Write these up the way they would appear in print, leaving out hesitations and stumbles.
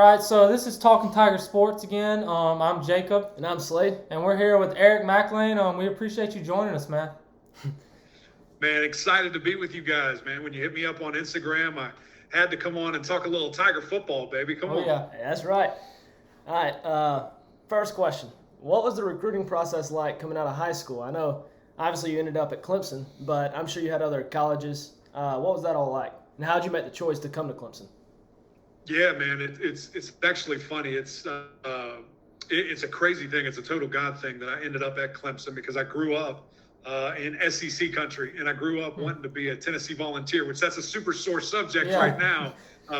All right, so this is Talking Tiger Sports again. I'm Jacob. And I'm Slade. And we're here with Eric Mac Lain. We appreciate you joining us, man. Man, excited to be with you guys, man. When you hit me up on Instagram, I had to come on and talk a little Tiger football, baby. Come on. Yeah, that's right. All right, first question. What was the recruiting process like coming out of high school? I know, obviously, you ended up at Clemson, but I'm sure you had other colleges. What was that all like? And how did you make the choice to come to Clemson? Yeah, man, it's actually funny. It's a crazy thing. It's a total God thing that I ended up at Clemson because I grew up in SEC country, and I grew up wanting to be a Tennessee Volunteer, which that's a super sore subject right now.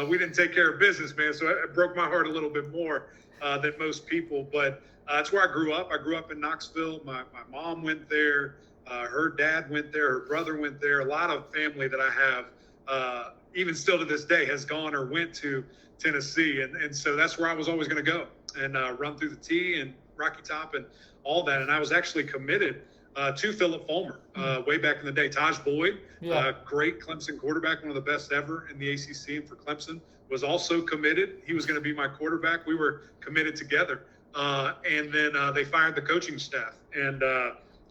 We didn't take care of business, man, so it broke my heart a little bit more than most people. But that's where I grew up. I grew up in Knoxville. My mom went there. Her dad went there. Her brother went there. A lot of family that I have, even still to this day, has gone or went to Tennessee. And so that's where I was always going to go and run through the T and Rocky Top and all that. And I was actually committed to Philip Fulmer way back in the day. Taj Boyd, great Clemson quarterback, one of the best ever in the ACC and for Clemson, was also committed. He was going to be my quarterback. We were committed together. And then they fired the coaching staff, and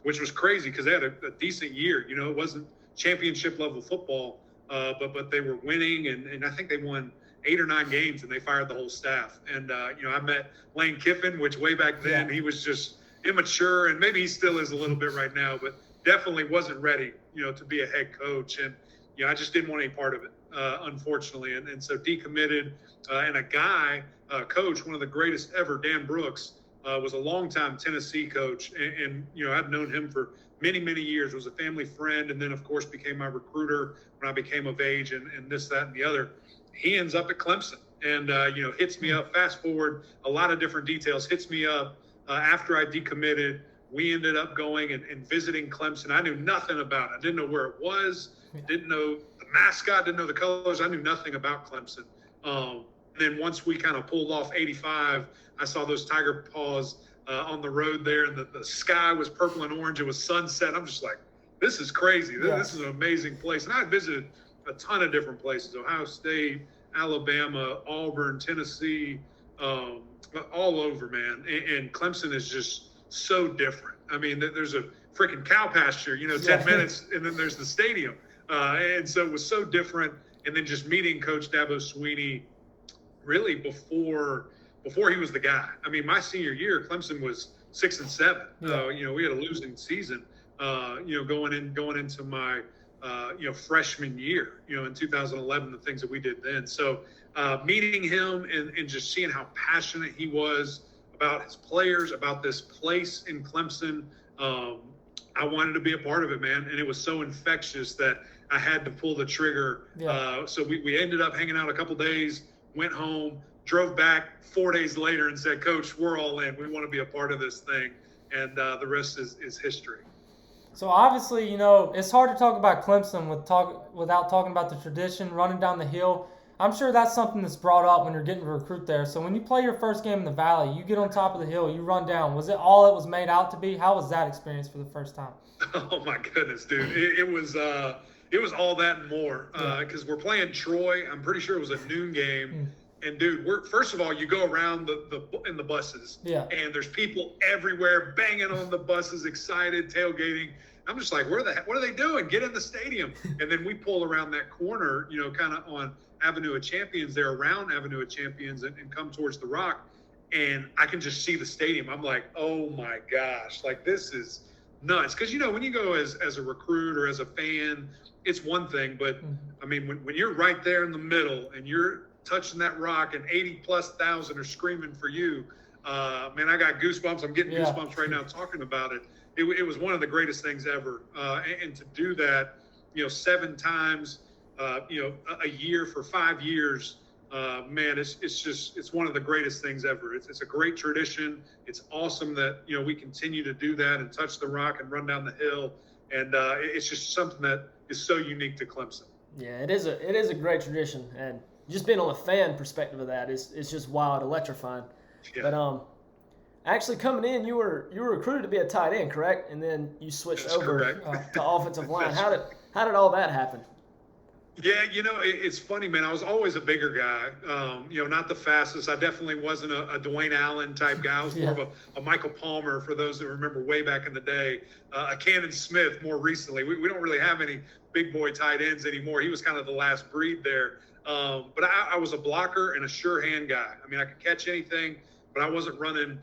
which was crazy because they had a decent year. You know, it wasn't championship level football, but they were winning, and I think they won 8 or 9 games, and they fired the whole staff. And I met Lane Kiffin, which way back then he was just immature, and maybe he still is a little bit right now, but definitely wasn't ready, to be a head coach. And I just didn't want any part of it, unfortunately. And so decommitted, and a guy, coach, one of the greatest ever, Dan Brooks, was a longtime Tennessee coach, and I'd known him for many, many years, was a family friend, and then, of course, became my recruiter when I became of age and this, that, and the other. He ends up at Clemson and, hits me up. Fast forward a lot of different details, hits me up after I decommitted. We ended up going and visiting Clemson. I knew nothing about it. I didn't know where it was, didn't know the mascot, didn't know the colors. I knew nothing about Clemson. And then once we kind of pulled off 85, I saw those tiger paws on the road there, and the sky was purple and orange. It was sunset. I'm just like, this is crazy. This is an amazing place. And I visited a ton of different places: Ohio State, Alabama, Auburn, Tennessee, all over, man. And Clemson is just so different. I mean, there's a freaking cow pasture, 10 minutes, and then there's the stadium. And so it was so different. And then just meeting Coach Dabo Swinney really before he was the guy. I mean, my senior year, Clemson was 6-7. We had a losing season, going into my freshman year, in 2011, the things that we did then. So meeting him and just seeing how passionate he was about his players, about this place in Clemson, I wanted to be a part of it, man. And it was so infectious that I had to pull the trigger. So we ended up hanging out a couple days, went home, drove back 4 days later and said, Coach, we're all in. We want to be a part of this thing. And the rest is history. So obviously, it's hard to talk about Clemson without talking about the tradition, running down the hill. I'm sure that's something that's brought up when you're getting to recruit there. So when you play your first game in the Valley, you get on top of the hill, you run down. Was it all it was made out to be? How was that experience for the first time? Oh my goodness, dude! It was all that and more because we're playing Troy. I'm pretty sure it was a noon game. And dude, first of all, you go around in the buses, and there's people everywhere banging on the buses, excited, tailgating. I'm just like, what are they doing? Get in the stadium. And then we pull around that corner, kind of on Avenue of Champions. They're around Avenue of Champions and come towards the Rock, and I can just see the stadium. I'm like, oh my gosh, like this is nuts. Because when you go as a recruit or as a fan, it's one thing, but I mean when you're right there in the middle and you're touching that rock and 80,000+ are screaming for you, man, I got goosebumps. I'm getting goosebumps right now talking about it. It was one of the greatest things ever, and to do that, 7 times, a year for 5 years, man, it's one of the greatest things ever. It's a great tradition. It's awesome that we continue to do that and touch the rock and run down the hill, and it's just something that is so unique to Clemson. Yeah, it is a great tradition, and just being on the fan perspective of that is just wild, electrifying. Yeah. But actually coming in, you were recruited to be a tight end, correct? And then you switched over to offensive line. How did all that happen? Yeah, it's funny, man. I was always a bigger guy. Not the fastest. I definitely wasn't a Dwayne Allen type guy. I was more of a Michael Palmer, for those that remember way back in the day. A Cannon Smith more recently. We don't really have any big boy tight ends anymore. He was kind of the last breed there. But I was a blocker and a sure hand guy. I mean, I could catch anything, but I wasn't running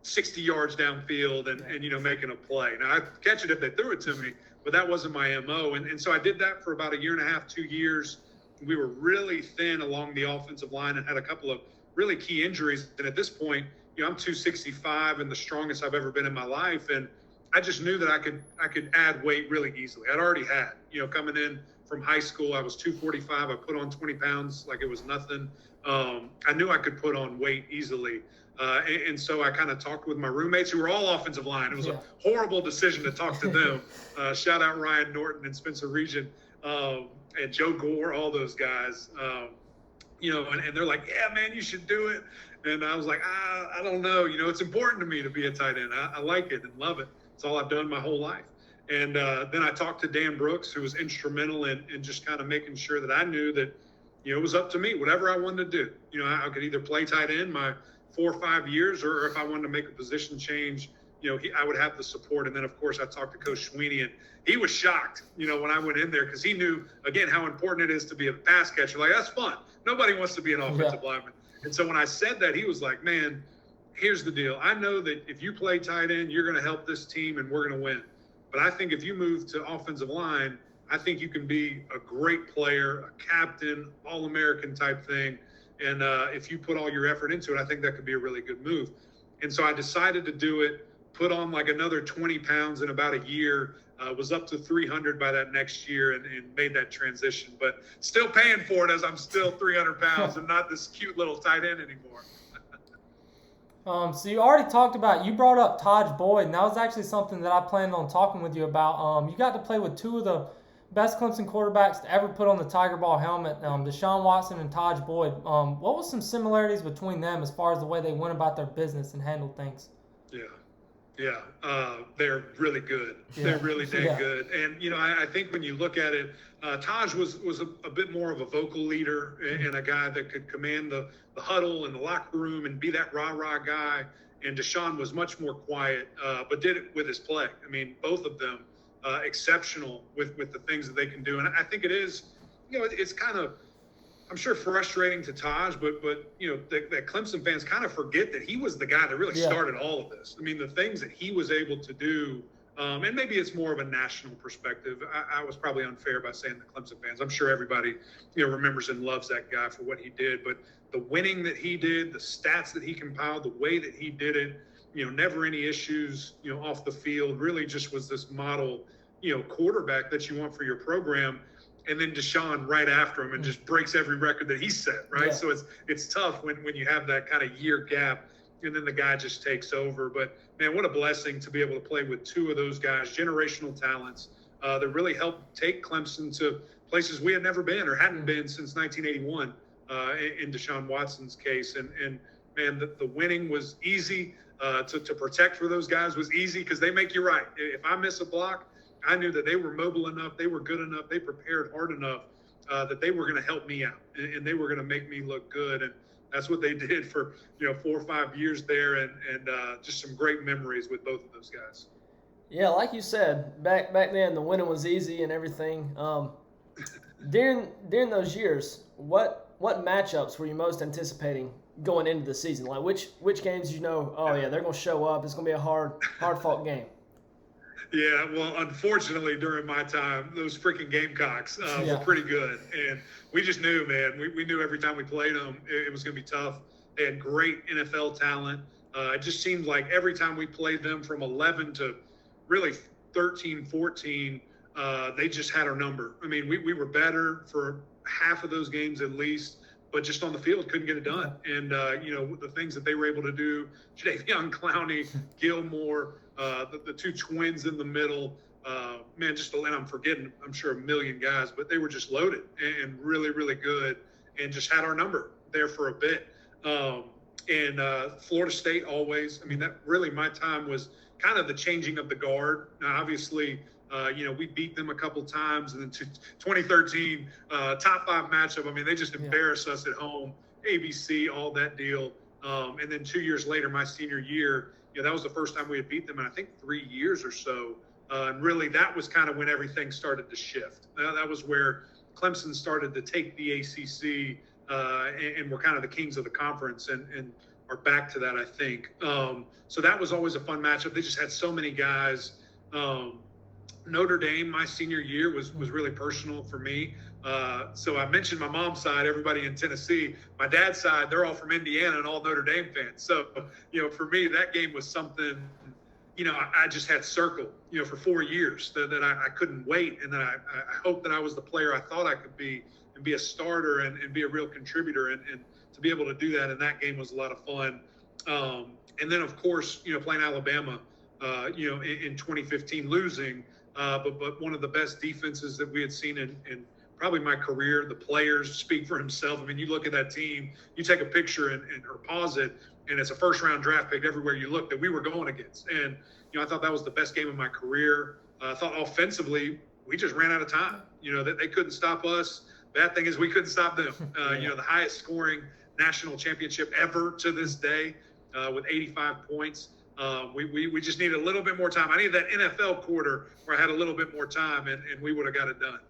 60 yards downfield and making a play. Now, I'd catch it if they threw it to me, but that wasn't my MO. And so I did that for about a year and a half, 2 years. We were really thin along the offensive line and had a couple of really key injuries. And at this point, I'm 265 and the strongest I've ever been in my life. And I just knew that I could add weight really easily. I'd already had, coming in from high school, I was 245. I put on 20 pounds like it was nothing. I knew I could put on weight easily. And so I kind of talked with my roommates who were all offensive line. It was a horrible decision to talk to them. Shout out Ryan Norton and Spencer Regent and Joe Gore, all those guys. And they're like, yeah, man, you should do it. And I was like, I don't know. It's important to me to be a tight end. I like it and love it. It's all I've done my whole life. And then I talked to Dan Brooks, who was instrumental in just kind of making sure that I knew that, it was up to me, whatever I wanted to do. I could either play tight end my 4 or 5 years, or if I wanted to make a position change, I would have the support. And then, of course, I talked to Coach Sweeney, and he was shocked, when I went in there, because he knew, again, how important it is to be a pass catcher. Like, that's fun. Nobody wants to be an offensive lineman. And so when I said that, he was like, man, here's the deal. I know that if you play tight end, you're going to help this team and we're going to win. But I think if you move to offensive line, I think you can be a great player, a captain, All-American type thing. And if you put all your effort into it, I think that could be a really good move. And so I decided to do it, put on like another 20 pounds in about a year, was up to 300 by that next year and made that transition. But still paying for it as I'm still 300 pounds and not this cute little tight end anymore. So you already you brought up Taj Boyd, and that was actually something that I planned on talking with you about. You got to play with two of the best Clemson quarterbacks to ever put on the Tiger Ball helmet, Deshaun Watson and Taj Boyd. What was some similarities between them as far as the way they went about their business and handled things? Yeah, they're really good. Yeah. They're really dang good. And, I think when you look at it, Taj was a bit more of a vocal leader and a guy that could command the huddle and the locker room and be that rah-rah guy. And Deshaun was much more quiet, but did it with his play. I mean, both of them exceptional with the things that they can do. And I think it is, it's kind of, I'm sure, frustrating to Taj, but that Clemson fans kind of forget that he was the guy that really started all of this. I mean, the things that he was able to do, and maybe it's more of a national perspective. I was probably unfair by saying the Clemson fans. I'm sure everybody, remembers and loves that guy for what he did. But the winning that he did, the stats that he compiled, the way that he did it, never any issues, off the field, really just was this model, quarterback that you want for your program. And then Deshaun right after him and just breaks every record that he set, right? Yeah. So it's tough when you have that kind of year gap and then the guy just takes over. But, man, what a blessing to be able to play with two of those guys, generational talents that really helped take Clemson to places we had never been or hadn't been since 1981 in Deshaun Watson's case. And man, the winning was easy. To protect for those guys was easy because they make you right. If I miss a block, I knew that they were mobile enough, they were good enough, they prepared hard enough that they were going to help me out and they were going to make me look good. And that's what they did for 4 or 5 years there, and just some great memories with both of those guys. Yeah, like you said, back then the winning was easy and everything. During those years, what matchups were you most anticipating going into the season? Like which games they're going to show up. It's going to be a hard fought game. Yeah, well, unfortunately, during my time, those freaking Gamecocks were pretty good. And we just knew, man, we knew every time we played them, it was going to be tough. They had great NFL talent. It just seemed like every time we played them from 11 to really 13, 14, they just had our number. I mean, we were better for half of those games at least, but just on the field couldn't get it done. And, the things that they were able to do, Jadeveon Clowney, Gilmore, the two twins in the middle, man, and I'm forgetting, I'm sure, a million guys, but they were just loaded and really, really good and just had our number there for a bit. And Florida State always, I mean, that really my time was kind of the changing of the guard. Now, obviously, We beat them a couple times, and then 2013 top 5 matchup. I mean, they just embarrassed us at home. ABC, all that deal. And then 2 years later, my senior year, that was the first time we had beat them in I think 3 years or so. And really, that was kind of when everything started to shift. That was where Clemson started to take the ACC, and we're kind of the kings of the conference, and are back to that, I think. So that was always a fun matchup. They just had so many guys. Notre Dame, my senior year, was really personal for me. So I mentioned my mom's side, everybody in Tennessee. My dad's side, they're all from Indiana and all Notre Dame fans. So, for me, that game was something, I just had circled, for 4 years that I couldn't wait. And then I hoped that I was the player I thought I could be and be a starter and be a real contributor. And to be able to do that in that game was a lot of fun. And then, of course, playing Alabama, in 2015, losing, but one of the best defenses that we had seen in probably my career. The players speak for himself. I mean, you look at that team, you take a picture or pause it, and it's a first-round draft pick everywhere you look that we were going against. And, I thought that was the best game of my career. I thought offensively, we just ran out of time. That they couldn't stop us. Bad thing is we couldn't stop them. The highest scoring national championship ever to this day, with 85 points. We just needed a little bit more time. I needed that NFL quarter where I had a little bit more time, and we would have got it done.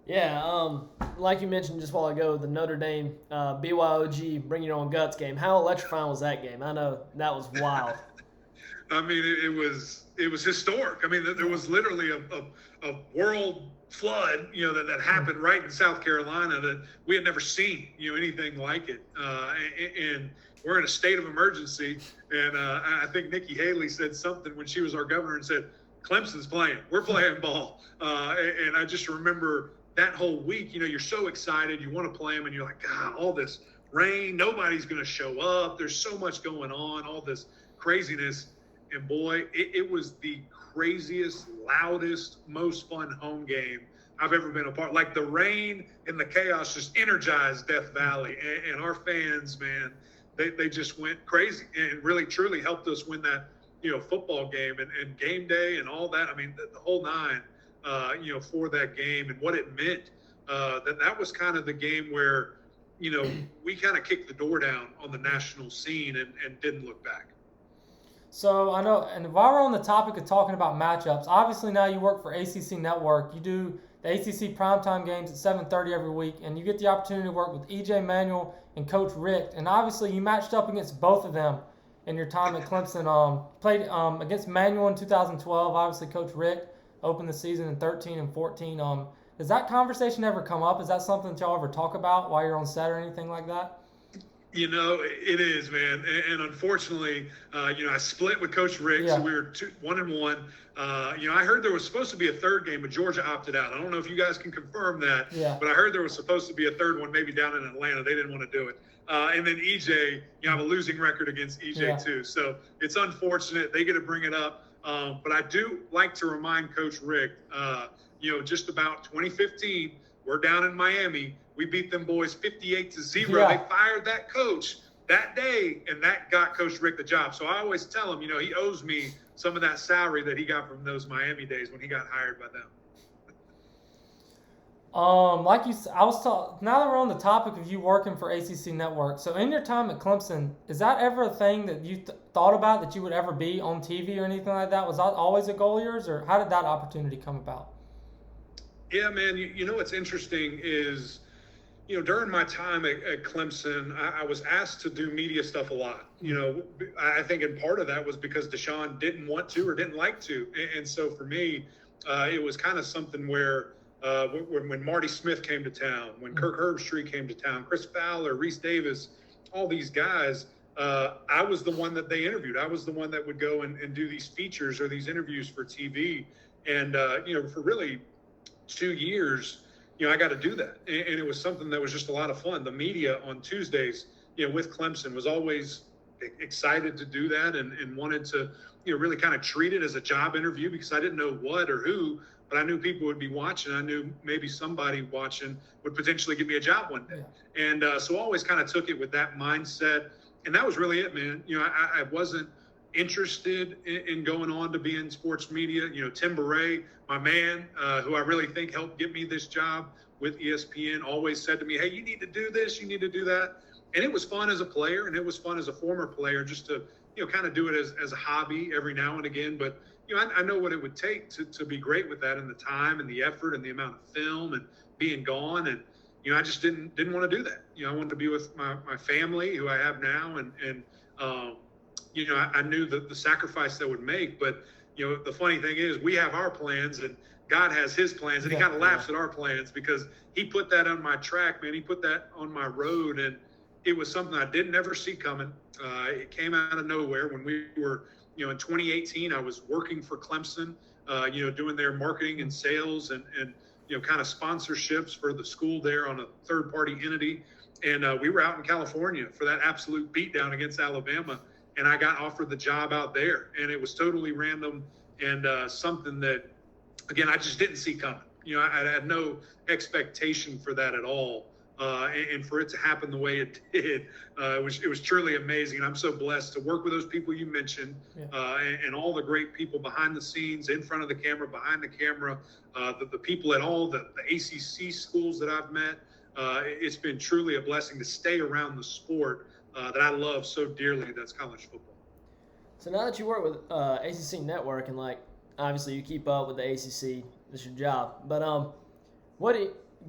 Yeah, like you mentioned just a while ago, the Notre Dame BYOG Bring Your Own Guts game. How electrifying was that game? I know that was wild. I mean, it was historic. I mean, there was literally a world flood, that happened right in South Carolina that we had never seen, anything like it. And we're in a state of emergency. And I think Nikki Haley said something when she was our governor and said, Clemson's playing. We're playing ball. And I just remember that whole week, you're so excited. You want to play them, and you're like, God, all this rain. Nobody's going to show up. There's so much going on, all this craziness. And, boy, it was the craziest, loudest, most fun home game I've ever been a part. Like, the rain and the chaos just energized Death Valley. And our fans, man, they just went crazy and really, truly helped us win that, football game and game day and all that. I mean, the whole nine, for that game and what it meant. That was kind of the game where, we kind of kicked the door down on the national scene and didn't look back. So I know, and while we're on the topic of talking about matchups, obviously now you work for ACC Network. You do the ACC primetime games at 7:30 every week, and you get the opportunity to work with EJ Manuel and Coach Rick. And obviously you matched up against both of them in your time at Clemson. Played against Manuel in 2012. Obviously Coach Rick opened the season in 13 and 14. Does that conversation ever come up? Is that something that y'all ever talk about while you're on set or anything like that? It is, man. And unfortunately, I split with Coach Rick, so we were 1-1. I heard there was supposed to be a third game, but Georgia opted out. I don't know if you guys can confirm that, but I heard there was supposed to be a third one, maybe down in Atlanta. They didn't want to do it. And then EJ, I have a losing record against EJ too. So it's unfortunate. They get to bring it up. But I do like to remind Coach Rick, just about 2015, we're down in Miami. We beat them boys 58-0. They fired that coach that day, and that got Coach Rick the job. So I always tell him, he owes me some of that salary that he got from those Miami days when he got hired by them. Like you, now that we're on the topic of you working for ACC Network, so in your time at Clemson, is that ever a thing that you thought about that you would ever be on TV or anything like that? Was that always a goal of yours, or how did that opportunity come about? Yeah, man, what's interesting is, during my time at Clemson, I was asked to do media stuff a lot. I think in part of that was because Deshaun didn't want to or didn't like to. And so for me, it was kind of something where when Marty Smith came to town, when Kirk Herbstreit came to town, Chris Fowler, Reese Davis, all these guys, I was the one that they interviewed. I was the one that would go and do these features or these interviews for TV. And, for really 2 years, I got to do that. And it was something that was just a lot of fun. The media on Tuesdays, with Clemson was always excited to do that and wanted to, really kind of treat it as a job interview because I didn't know what or who, but I knew people would be watching. I knew maybe somebody watching would potentially give me a job one day. Yeah. And so I always kind of took it with that mindset. And that was really it, man. I wasn't interested in going on to be in sports media. Tim Beret, my man, who I really think helped get me this job with ESPN, always said to me, hey, you need to do this, you need to do that. And it was fun as a player, and it was fun as a former player just to, kind of do it as a hobby every now and again. But, I know what it would take to be great with that, and the time and the effort and the amount of film and being gone. And, I just didn't want to do that. I wanted to be with my family, who I have now, and I knew the sacrifice that would make. But, the funny thing is we have our plans and God has his plans, and he kind of laughs at our plans because he put that on my track, man. He put that on my road, and it was something I didn't ever see coming. It came out of nowhere when we were, in 2018, I was working for Clemson, doing their marketing and sales and kind of sponsorships for the school there on a third-party entity. And we were out in California for that absolute beatdown against Alabama, and I got offered the job out there. And it was totally random and something that, again, I just didn't see coming. I had no expectation for that at all. And for it to happen the way it did, it was truly amazing. And I'm so blessed to work with those people you mentioned, and all the great people behind the scenes, in front of the camera, behind the camera, the people at all the ACC schools that I've met. It's been truly a blessing to stay around the sport that I love so dearly, that's college football. So now that you work with ACC Network, and obviously you keep up with the ACC, it's your job. But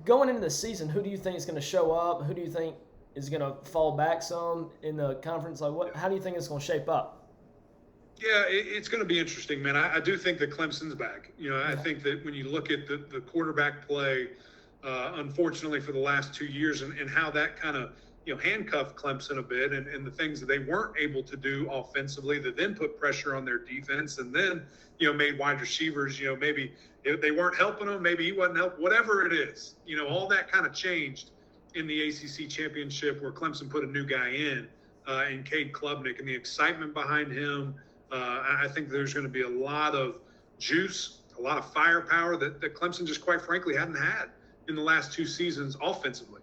going into the season, who do you think is going to show up? Who do you think is going to fall back some in the conference? How do you think it's going to shape up? Yeah, it's going to be interesting, man. I do think that Clemson's back. I think that when you look at the quarterback play, unfortunately for the last 2 years, and how that kind of handcuffed Clemson a bit, and the things that they weren't able to do offensively that then put pressure on their defense, and then made wide receivers, maybe they weren't helping them, maybe he wasn't helping, whatever it is, all that kind of changed in the ACC championship, where Clemson put a new guy in Cade Klubnik, and the excitement behind him. I think there's going to be a lot of juice, a lot of firepower that Clemson just quite frankly hadn't had in the last 2 seasons offensively.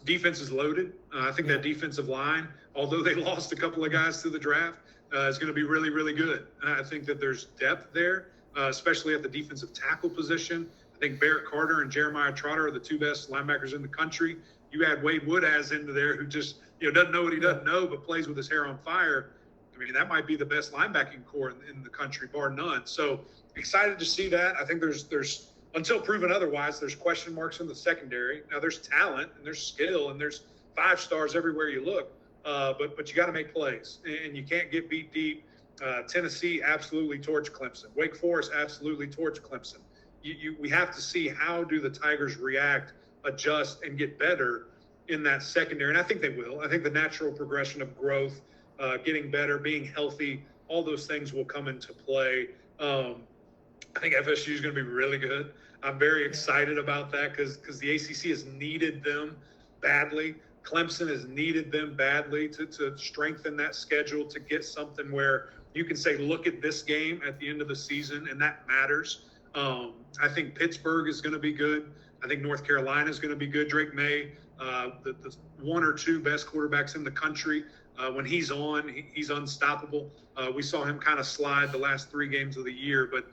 Defense is loaded. I think that defensive line, although they lost a couple of guys to the draft, is going to be really, really good. And I think that there's depth there, especially at the defensive tackle position. I think Barrett Carter and Jeremiah Trotter are the 2 best linebackers in the country. You add Wade Woodaz into there, who just doesn't know what he doesn't know, but plays with his hair on fire. I mean, that might be the best linebacking core in the country, bar none. So excited to see that. I think there's until proven otherwise, there's question marks in the secondary. Now there's talent and there's skill and there's 5 stars everywhere you look. But you got to make plays, and you can't get beat deep. Tennessee absolutely torched Clemson. Wake Forest absolutely torched Clemson. We have to see how do the Tigers react, adjust, and get better in that secondary. And I think they will. I think the natural progression of growth, getting better, being healthy, all those things will come into play. I think FSU is going to be really good. I'm very excited about that because the ACC has needed them badly. Clemson has needed them badly to strengthen that schedule, to get something where you can say, look at this game at the end of the season, and that matters. I think Pittsburgh is going to be good. I think North Carolina is going to be good. Drake May, the 1 or 2 best quarterbacks in the country. When he's on, he's unstoppable. We saw him kind of slide the last 3 games of the year, but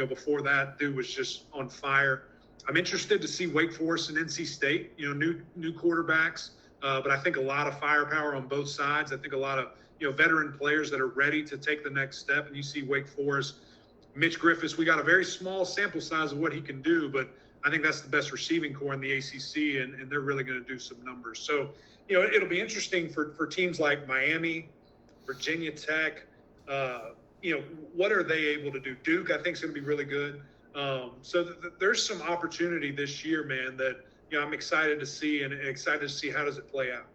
before that, dude was just on fire. I'm interested to see Wake Forest and NC State, new quarterbacks, but I think a lot of firepower on both sides. I think a lot of veteran players that are ready to take the next step. And you see Wake Forest, Mitch Griffiths. We got a very small sample size of what he can do, but I think that's the best receiving core in the ACC, and they're really going to do some numbers. So it'll be interesting for teams like Miami, Virginia Tech. What are they able to do? Duke, I think, is going to be really good. So there's some opportunity this year, man, that I'm excited to see, and excited to see how does it play out.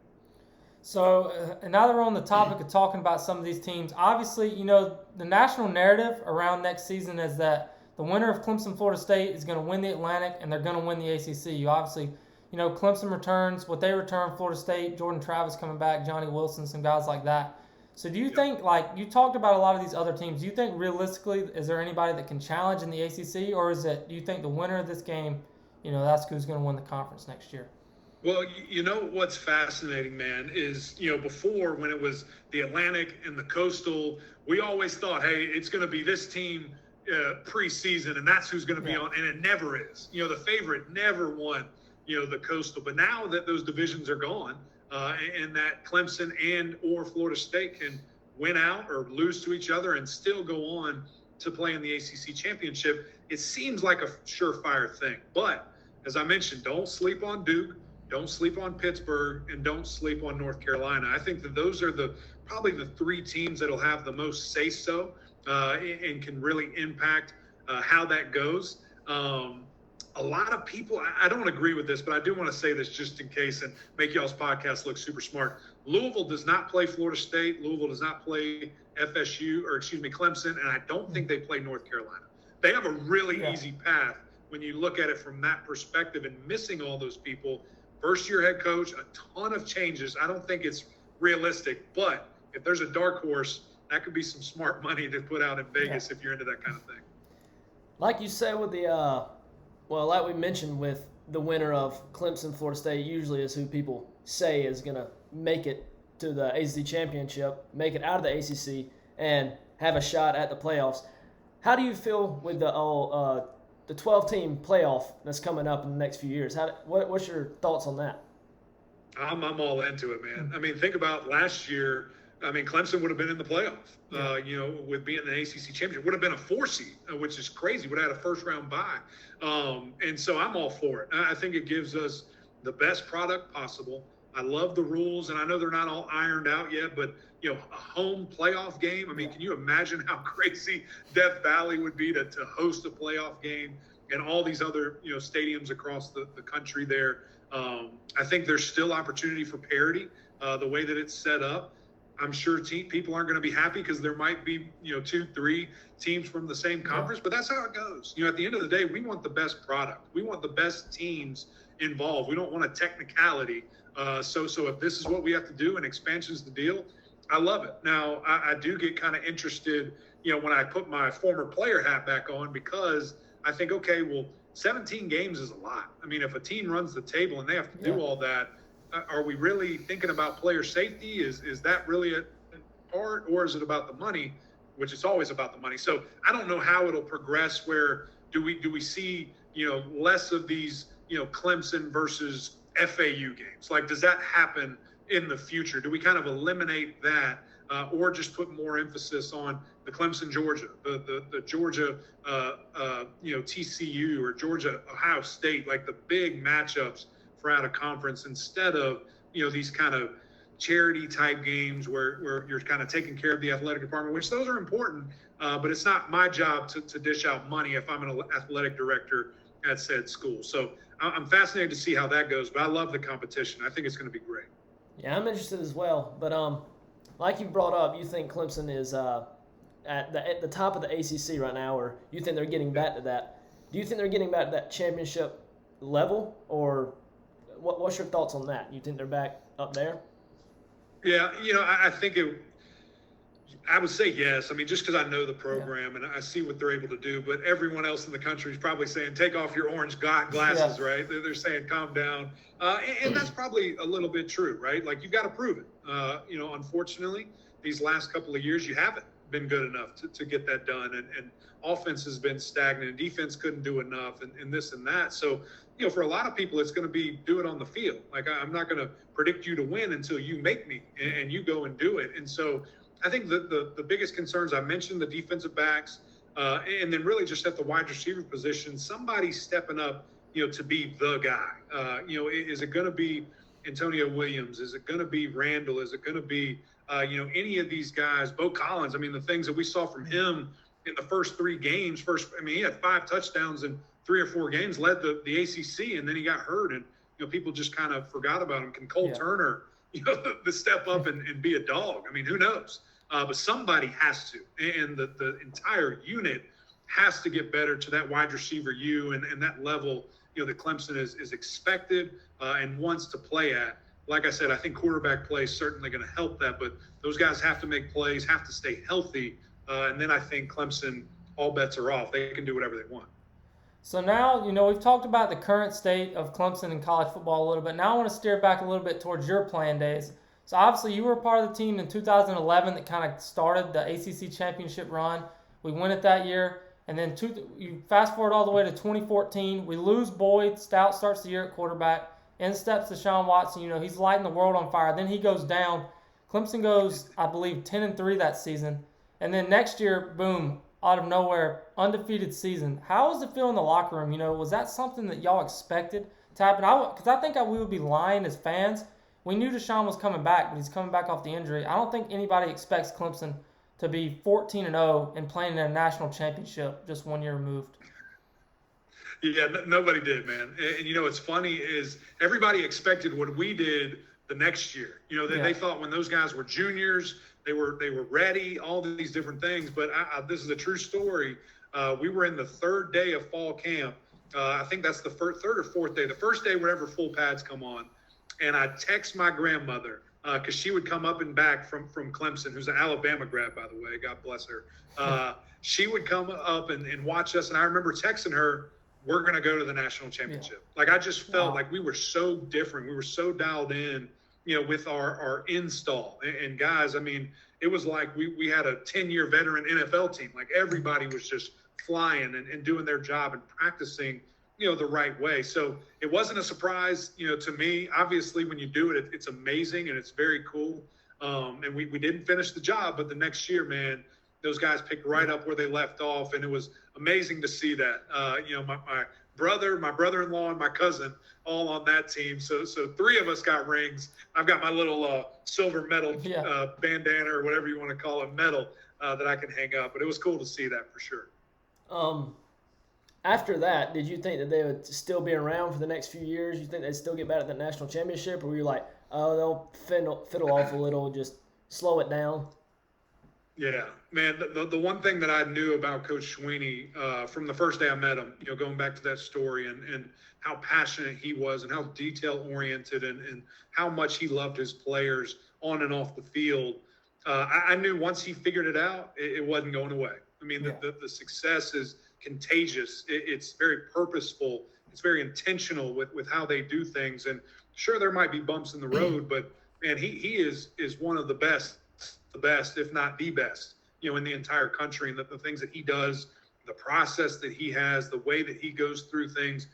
So now that we're on the topic of talking about some of these teams, obviously, the national narrative around next season is that the winner of Clemson-Florida State is going to win the Atlantic, and they're going to win the ACC. You obviously, Clemson returns what they return. Florida State, Jordan Travis coming back, Johnny Wilson, some guys like that. So do you think, you talked about a lot of these other teams, do you think realistically, is there anybody that can challenge in the ACC, or do you think the winner of this game, that's who's going to win the conference next year? Well, you know what's fascinating, man, is, before when it was the Atlantic and the Coastal, we always thought, hey, it's going to be this team preseason, and that's who's going to be on, and it never is. The favorite never won, the Coastal. But now that those divisions are gone, and that Clemson and or Florida State can win out or lose to each other and still go on to play in the ACC championship, it seems like a surefire thing. But as I mentioned, don't sleep on Duke. Don't sleep on Pittsburgh, and don't sleep on North Carolina. I think that those are probably the three teams that'll have the most say-so and can really impact how that goes. A lot of people, I don't agree with this, but I do want to say this just in case and make y'all's podcast look super smart. Louisville does not play Florida State. Louisville does not play Clemson, and I don't think they play North Carolina. They have a really easy path when you look at it from that perspective, and missing all those people. First-year head coach, a ton of changes. I don't think it's realistic, but if there's a dark horse, that could be some smart money to put out in Vegas if you're into that kind of thing. Like you said with the, like we mentioned with the winner of Clemson, Florida State, usually is who people say is going to make it to the ACC championship, make it out of the ACC, and have a shot at the playoffs. How do you feel with the 12-team playoff that's coming up in the next few years? What's your thoughts on that? I'm all into it, man. I mean, think about last year. I mean, Clemson would have been in the playoff, with being the ACC championship. Would have been a 4 seed, which is crazy. Would have had a first-round bye. And so I'm all for it. I think it gives us the best product possible. I love the rules, and I know they're not all ironed out yet, but, a home playoff game. I mean, can you imagine how crazy Death Valley would be to host a playoff game and all these other, stadiums across the country there? I think there's still opportunity for parity the way that it's set up. I'm sure people aren't going to be happy because there might be, 2-3 teams from the same conference, but that's how it goes. At the end of the day, we want the best product. We want the best teams involved. We don't want a technicality. So if this is what we have to do and expansion's the deal, I love it. Now, I do get kind of interested, when I put my former player hat back on, because I think, okay, well, 17 games is a lot. I mean, if a team runs the table and they have to do all that, are we really thinking about player safety? Is that really a part, or is it about the money, which is always about the money? So I don't know how it'll progress. Where do we see, less of these, Clemson versus FAU games? Like, does that happen in the future? Do we kind of eliminate that, or just put more emphasis on the Clemson, Georgia, the Georgia, TCU, or Georgia, Ohio State, like the big matchups for out of conference, instead of, these kind of charity type games where you're kind of taking care of the athletic department, which those are important, but it's not my job to dish out money if I'm an athletic director at said school. So I'm fascinated to see how that goes, but I love the competition. I think it's going to be great. Yeah, I'm interested as well. But like you brought up, you think Clemson is at the top of the ACC right now, or you think they're getting back to that? Do you think they're getting back to that championship level, or what's your thoughts on that? You think they're back up there? Yeah, I think I would say yes. I mean, just because I know the program and I see what they're able to do, but everyone else in the country is probably saying, take off your orange glasses, right? They're saying, calm down. And that's probably a little bit true, right? Like, you've got to prove it. Unfortunately, these last couple of years, you haven't been good enough to get that done. And offense has been stagnant, and defense couldn't do enough, and this and that. So, for a lot of people, it's going to be do it on the field. Like, I'm not going to predict you to win until you make me and you go and do it. And so I think the biggest concerns, I mentioned the defensive backs, and then really just at the wide receiver position, somebody stepping up, to be the guy. Is it going to be Antonio Williams? Is it going to be Randall? Is it going to be, any of these guys? Bo Collins, I mean, the things that we saw from him in the first 3 games, he had 5 touchdowns in 3 or 4 games, led the ACC, and then he got hurt, and, people just kind of forgot about him. Can Cole Turner, the step up and be a dog? I mean, who knows? But somebody has to, and the entire unit has to get better to that wide receiver and that level, that Clemson is expected and wants to play at. Like I said, I think quarterback play is certainly going to help that, but those guys have to make plays, have to stay healthy, and then I think Clemson, all bets are off. They can do whatever they want. So now, we've talked about the current state of Clemson and college football a little bit. Now I want to steer back a little bit towards your playing days. So obviously you were a part of the team in 2011 that kind of started the ACC championship run. We win it that year. And then you fast forward all the way to 2014. We lose Boyd. Stout starts the year at quarterback. In steps Deshaun Watson. He's lighting the world on fire. Then he goes down. Clemson goes, I believe, 10-3 that season. And then next year, boom, out of nowhere, undefeated season. How was it feel in the locker room? Was that something that y'all expected to happen? Because I think we would be lying as fans. We knew Deshaun was coming back, but he's coming back off the injury. I don't think anybody expects Clemson to be 14-0 and playing in a national championship just 1 year removed. Yeah, nobody did, man. And what's funny is everybody expected what we did the next year. They thought when those guys were juniors, they were ready, all these different things. But this is a true story. We were in the third day of fall camp. I think that's the third or fourth day. The first day, whenever full pads come on. And I text my grandmother because she would come up and back from Clemson, who's an Alabama grad, by the way. God bless her. She would come up and watch us. And I remember texting her, we're going to go to the national championship. Yeah. Like, I just felt like we were so different. We were so dialed in, with our install. And guys, I mean, it was like we had a 10-year veteran NFL team. Like, everybody was just flying and doing their job and practicing, the right way. So it wasn't a surprise, to me. Obviously, when you do it, it's amazing and it's very cool. And we didn't finish the job, but the next year, man, those guys picked right up where they left off, and it was amazing to see that. My brother, my brother-in-law, and my cousin all on that team. So three of us got rings. I've got my little silver medal bandana or whatever you want to call it, medal that I can hang up. But it was cool to see that for sure. After that, did you think that they would still be around for the next few years? You think they'd still get back at the national championship, or were you like, oh, they'll fiddle off a little, just slow it down? Yeah, man, the one thing that I knew about Coach Sweeney from the first day I met him, going back to that story and how passionate he was and how detail-oriented and how much he loved his players on and off the field, I knew once he figured it out, it wasn't going away. I mean, the success is contagious. It's very purposeful. It's very intentional with how they do things. And sure, there might be bumps in the road, but, man, he is one of the best, if not the best, in the entire country. And the things that he does, the process that he has, the way that he goes through things,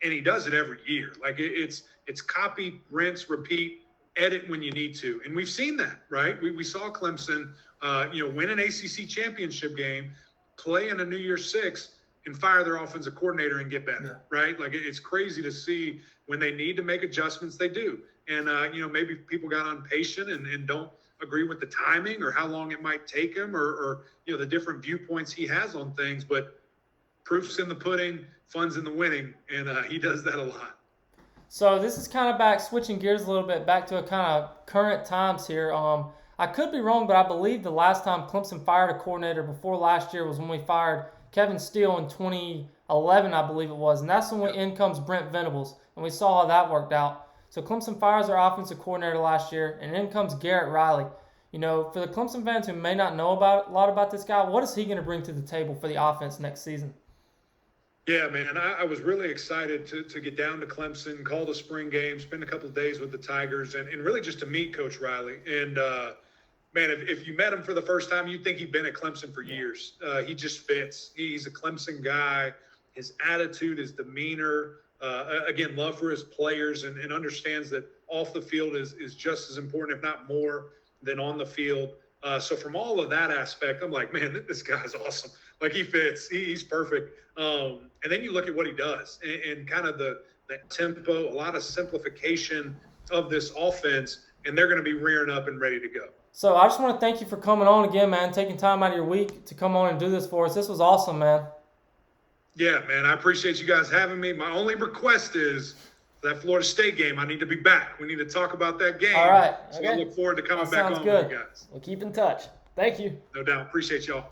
and he does it every year. Like, it's copy, rinse, repeat, edit when you need to. And we've seen that, right? We saw Clemson, win an ACC championship game, play in a New Year's Six, and fire their offensive coordinator and get better, right? Like, it's crazy to see when they need to make adjustments, they do. And, maybe people got impatient and don't agree with the timing or how long it might take him or the different viewpoints he has on things. But proof's in the pudding, fun's in the winning, and he does that a lot. So this is kind of switching gears a little bit, back to a kind of current times here. I could be wrong, but I believe the last time Clemson fired a coordinator before last year was when we fired Kevin Steele in 2011, I believe it was. And that's when in comes Brent Venables, and we saw how that worked out. So Clemson fires our offensive coordinator last year, and in comes Garrett Riley. For the Clemson fans who may not know a lot about this guy, what is he going to bring to the table for the offense next season? Yeah, man, I was really excited to get down to Clemson, call the spring game, spend a couple of days with the Tigers, and really just to meet Coach Riley. And, man, if you met him for the first time, you'd think he'd been at Clemson for years. He just fits. He's a Clemson guy. His attitude, his demeanor, again, love for his players, and understands that off the field is just as important, if not more, than on the field. So from all of that aspect, I'm like, man, this guy's awesome. Like, he fits. He's perfect. And then you look at what he does and kind of the tempo, a lot of simplification of this offense, and they're going to be rearing up and ready to go. So I just want to thank you for coming on again, man, taking time out of your week to come on and do this for us. This was awesome, man. Yeah, man, I appreciate you guys having me. My only request is that Florida State game. I need to be back. We need to talk about that game. All right. So I look forward to coming back on good. with you guys. We'll keep in touch. Thank you. No doubt. Appreciate y'all.